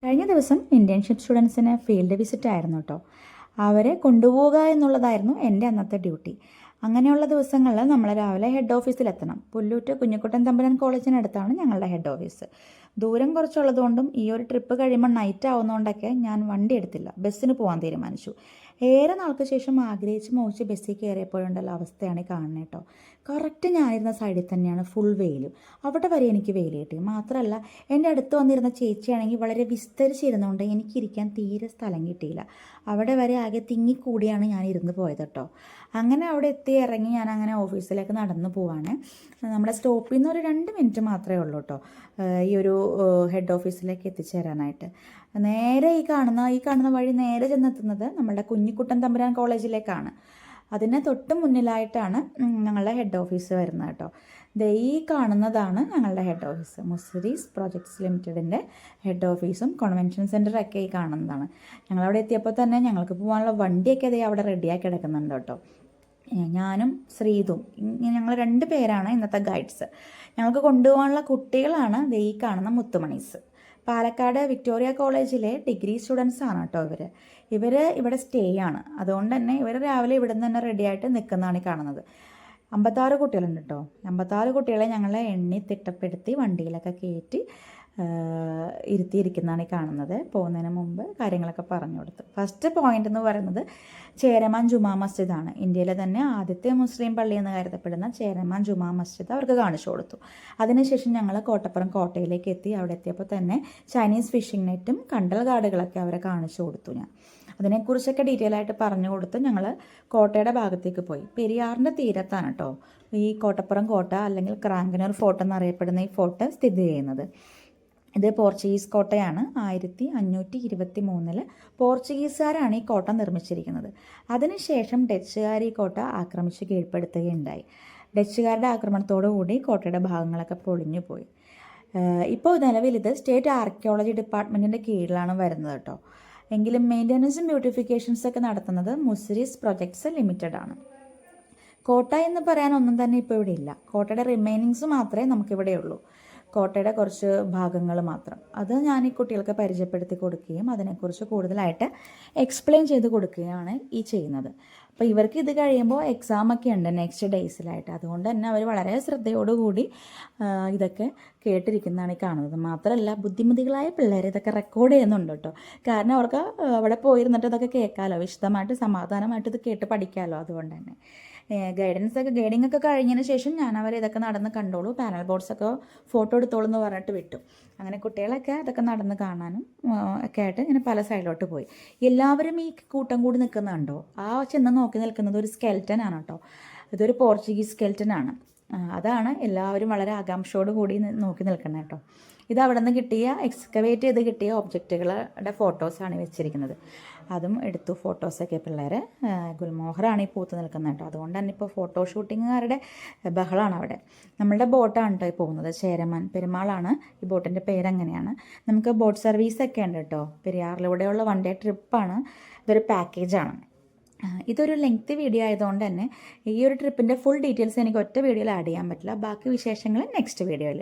കഴിഞ്ഞ ദിവസം ഇന്റേൺഷിപ്പ് സ്റ്റുഡൻസിന് ഫീൽഡ് വിസിറ്റ് ആയിരുന്നു കേട്ടോ. അവരെ കൊണ്ടുപോവുക എന്നുള്ളതായിരുന്നു എൻ്റെ അന്നത്തെ ഡ്യൂട്ടി. അങ്ങനെയുള്ള ദിവസങ്ങളിൽ നമ്മൾ രാവിലെ ഹെഡ് ഓഫീസിലെത്തണം. പുല്ലൂറ്റ് കുഞ്ഞിക്കുട്ടൻ തമ്പുരാൻ കോളേജിനടുത്താണ് ഞങ്ങളുടെ ഹെഡ് ഓഫീസ്. ദൂരം കുറച്ചുള്ളതുകൊണ്ടും ഈ ഒരു ട്രിപ്പ് കഴിയുമ്പോൾ നൈറ്റ് ആവുന്നതുകൊണ്ടൊക്കെ ഞാൻ വണ്ടി എടുത്തില്ല, ബസ്സിന് പോകാൻ തീരുമാനിച്ചു. ഏറെ നാൾക്ക് ശേഷം ആഗ്രഹിച്ച് മോഹിച്ച് ബസ്സിൽ കയറിയപ്പോഴുണ്ടല്ലോ അവസ്ഥയാണ് കാണുന്നത് കേട്ടോ. കറക്റ്റ് ഞാനിരുന്ന സൈഡിൽ തന്നെയാണ് ഫുൾ വെയിലും. അവിടെ വരെ എനിക്ക് വെയിൽ കിട്ടി. മാത്രമല്ല എൻ്റെ അടുത്ത് വന്നിരുന്ന ചേച്ചിയാണെങ്കിൽ വളരെ വിസ്തരിച്ചിരുന്നുകൊണ്ട് എനിക്കിരിക്കാൻ തീരെ സ്ഥലം കിട്ടിയില്ല. അവിടെ വരെ ആകെ തിങ്ങിക്കൂടിയാണ് ഞാൻ ഇരുന്ന് പോയത് കേട്ടോ. അങ്ങനെ അവിടെ എത്തി ഇറങ്ങി ഞാൻ അങ്ങനെ ഓഫീസിലേക്ക് നടന്നു പോവാണ്. നമ്മുടെ സ്റ്റോപ്പിൽ നിന്ന് ഒരു 2 മിനിറ്റ് മാത്രമേ ഉള്ളൂ കേട്ടോ ഈ ഒരു ഹെഡ് ഓഫീസിലേക്ക് എത്തിച്ചേരാനായിട്ട്. നേരെ ഈ കാണുന്ന വഴി നേരെ ചെന്നെത്തുന്നത് നമ്മുടെ കുഞ്ഞിക്കുട്ടൻ തമ്പുരാൻ കോളേജിലേക്കാണ്. അതിന് തൊട്ട് മുന്നിലായിട്ടാണ് ഞങ്ങളുടെ ഹെഡ് ഓഫീസ് വരുന്നത് കേട്ടോ. ഈ കാണുന്നതാണ് ഞങ്ങളുടെ ഹെഡ് ഓഫീസ്. മുസിരീസ് പ്രോജക്ട്സ് ലിമിറ്റഡിൻ്റെ ഹെഡ് ഓഫീസും കൺവെൻഷൻ സെൻറ്ററൊക്കെ ഈ കാണുന്നതാണ്. ഞങ്ങളവിടെ എത്തിയപ്പോൾ തന്നെ ഞങ്ങൾക്ക് പോകാനുള്ള വണ്ടിയൊക്കെ അവിടെ റെഡിയാക്കി കിടക്കുന്നുണ്ട് കേട്ടോ. ഞാനും ശ്രീതും ഞങ്ങൾ 2 പേരാണ് ഇന്നത്തെ ഗൈഡ്സ്. ഞങ്ങൾക്ക് കൊണ്ടുപോകാനുള്ള കുട്ടികളാണ് ഈ കാണുന്ന മുത്തുമണീസ്. പാലക്കാട് വിക്ടോറിയ കോളേജിലെ ഡിഗ്രി സ്റ്റുഡൻസ് ആണ് കേട്ടോ ഇവർ ഇവിടെ സ്റ്റേ ആണ്. അതുകൊണ്ട് തന്നെ ഇവർ രാവിലെ ഇവിടെ നിന്ന് തന്നെ റെഡിയായിട്ട് നിൽക്കുന്നതാണ് ഈ കാണുന്നത്. 56 കുട്ടികളുണ്ട് കേട്ടോ. 56 കുട്ടികളെ ഞങ്ങളെ എണ്ണി തിട്ടപ്പെടുത്തി വണ്ടിയിലൊക്കെ കയറ്റി ഇരുത്തിയിരിക്കുന്നതാണ് ഈ കാണുന്നത്. പോകുന്നതിന് മുമ്പ് കാര്യങ്ങളൊക്കെ പറഞ്ഞു കൊടുത്തു. ഫസ്റ്റ് പോയിന്റ് എന്ന് പറയുന്നത് ചേരമാൻ ജുമാ മസ്ജിദാണ്. ഇന്ത്യയിലെ തന്നെ ആദ്യത്തെ മുസ്ലിം പള്ളി എന്ന് കരുതപ്പെടുന്ന ചേരമാൻ ജുമാ മസ്ജിദ് അവർക്ക് കാണിച്ചു കൊടുത്തു. അതിനുശേഷം ഞങ്ങൾ കോട്ടപ്പുറം കോട്ടയിലേക്ക് എത്തി. അവിടെ എത്തിയപ്പോൾ തന്നെ ചൈനീസ് ഫിഷിംഗ് നെറ്റും കണ്ടൽ ഗാർഡുകളൊക്കെ അവരെ കാണിച്ചു കൊടുത്തു. അതിനെക്കുറിച്ചൊക്കെ ഡീറ്റെയിൽ ആയിട്ട് പറഞ്ഞു കൊടുത്ത് ഞങ്ങൾ കോട്ടയുടെ ഭാഗത്തേക്ക് പോയി. പെരിയാറിൻ്റെ തീരത്താണ് കേട്ടോ ഈ കോട്ടപ്പുറം കോട്ട അല്ലെങ്കിൽ ക്രാങ്കനൂർ ഫോർട്ട് എന്നറിയപ്പെടുന്ന ഈ ഫോർട്ട് സ്ഥിതി ചെയ്യുന്നത്. ഇത് പോർച്ചുഗീസ് കോട്ടയാണ്. 1523 പോർച്ചുഗീസുകാരാണ് ഈ കോട്ട നിർമ്മിച്ചിരിക്കുന്നത്. അതിനുശേഷം ഡച്ചുകാർ ഈ കോട്ട ആക്രമിച്ച് കീഴ്പ്പെടുത്തുകയുണ്ടായി. ഡച്ചുകാരുടെ ആക്രമണത്തോടു കൂടി കോട്ടയുടെ ഭാഗങ്ങളൊക്കെ പൊളിഞ്ഞു പോയി. ഇപ്പോൾ നിലവിൽ ഇത് സ്റ്റേറ്റ് ആർക്കിയോളജി ഡിപ്പാർട്ട്മെൻറ്റിൻ്റെ കീഴിലാണ് വരുന്നത് കേട്ടോ. എങ്കിലും മെയിൻ്റനൻസും ബ്യൂട്ടിഫിക്കേഷൻസൊക്കെ നടത്തുന്നത് മുസിരീസ് പ്രൊജക്ട്സ് ലിമിറ്റഡ് ആണ്. കോട്ട എന്ന് പറയാൻ ഒന്നും തന്നെ ഇപ്പോൾ ഇവിടെ ഇല്ല. കോട്ടയുടെ റിമൈനിങ്സ് മാത്രമേ നമുക്കിവിടെ ഉള്ളൂ. കോട്ടയുടെ കുറച്ച് ഭാഗങ്ങൾ മാത്രം. അത് ഞാൻ ഈ കുട്ടികൾക്ക് പരിചയപ്പെടുത്തി കൊടുക്കുകയും അതിനെക്കുറിച്ച് കൂടുതലായിട്ട് എക്സ്പ്ലെയിൻ ചെയ്ത് കൊടുക്കുകയാണ് ഈ ചെയ്യുന്നത്. അപ്പോൾ ഇവർക്ക് ഇത് കഴിയുമ്പോൾ എക്സാമൊക്കെ ഉണ്ട് നെക്സ്റ്റ് ഡേയ്സിലായിട്ട്. അതുകൊണ്ട് തന്നെ അവർ വളരെ ശ്രദ്ധയോടുകൂടി ഇതൊക്കെ കേട്ടിരിക്കുന്നതാണ് ഈ കാണുന്നത്. മാത്രമല്ല ബുദ്ധിമുട്ടികളായ പിള്ളേർ ഇതൊക്കെ റെക്കോർഡ് ചെയ്യുന്നുണ്ട് കേട്ടോ. കാരണം അവർക്ക് അവിടെ പോയിരുന്നിട്ട് ഇതൊക്കെ കേൾക്കാമല്ലോ, വിശദമായിട്ട് സമാധാനമായിട്ട് ഇത് കേട്ട് പഠിക്കാമല്ലോ. അതുകൊണ്ട് തന്നെ ഗൈഡിങ് ഒക്കെ കഴിഞ്ഞതിന് ശേഷം ഞാൻ ഇതൊക്കെ നടന്ന് കണ്ടോളൂ, പാനൽ ബോർഡ്സൊക്കെ ഫോട്ടോ എടുത്തോളൂ എന്ന് പറഞ്ഞിട്ട് വിട്ടു. അങ്ങനെ കുട്ടികളൊക്കെ അതൊക്കെ നടന്ന് കാണാനും ഒക്കെ ആയിട്ട് ഇങ്ങനെ പല സൈഡിലോട്ട് പോയി. എല്ലാവരും ഈ കൂട്ടം കൂടി നിൽക്കുന്നുണ്ടോ? ആ ചെന്ന് നോക്കി നിൽക്കുന്നത് ഒരു സ്കെൽറ്റൻ ആണ് കേട്ടോ. ഇതൊരു പോർച്ചുഗീസ് സ്കെൽറ്റൻ ആണ്. അതാണ് എല്ലാവരും വളരെ ആകാംക്ഷയോട് കൂടി നോക്കി നിൽക്കുന്നത് കേട്ടോ. ഇത് അവിടെ നിന്ന് കിട്ടിയ എക്സ്കവേറ്റ് ചെയ്ത് കിട്ടിയ ഒബ്ജക്റ്റുകളുടെ ഫോട്ടോസാണ് വെച്ചിരിക്കുന്നത്. അതും എടുത്തു ഫോട്ടോസൊക്കെ. പിള്ളേരെ ഗുൽമോഹറാണ് ഈ പൂത്ത് നിൽക്കുന്നത് കേട്ടോ. അതുകൊണ്ട് തന്നെ ഇപ്പോൾ ഫോട്ടോ ഷൂട്ടിങ്ങുകാരുടെ ബഹളമാണ് അവിടെ. നമ്മളുടെ ബോട്ടാണ് കേട്ടോ ഈ പോകുന്നത്. ചേരമാൻ പെരുമാളാണ് ഈ ബോട്ടിൻ്റെ പേരങ്ങനെയാണ്. നമുക്ക് ബോട്ട് സർവീസൊക്കെ ഉണ്ട് കേട്ടോ. പെരിയാറിലൂടെയുള്ള 1 ഡേ ട്രിപ്പാണ്. ഇതൊരു പാക്കേജാണ്. ഇതൊരു ലെങ്ത് വീഡിയോ ആയതുകൊണ്ട് തന്നെ ഈ ഒരു ട്രിപ്പിൻ്റെ ഫുൾ ഡീറ്റെയിൽസ് എനിക്ക് ഒറ്റ വീഡിയോയിൽ ആഡ് ചെയ്യാൻ പറ്റില്ല. ബാക്കി വിശേഷങ്ങൾ നെക്സ്റ്റ് വീഡിയോയിൽ.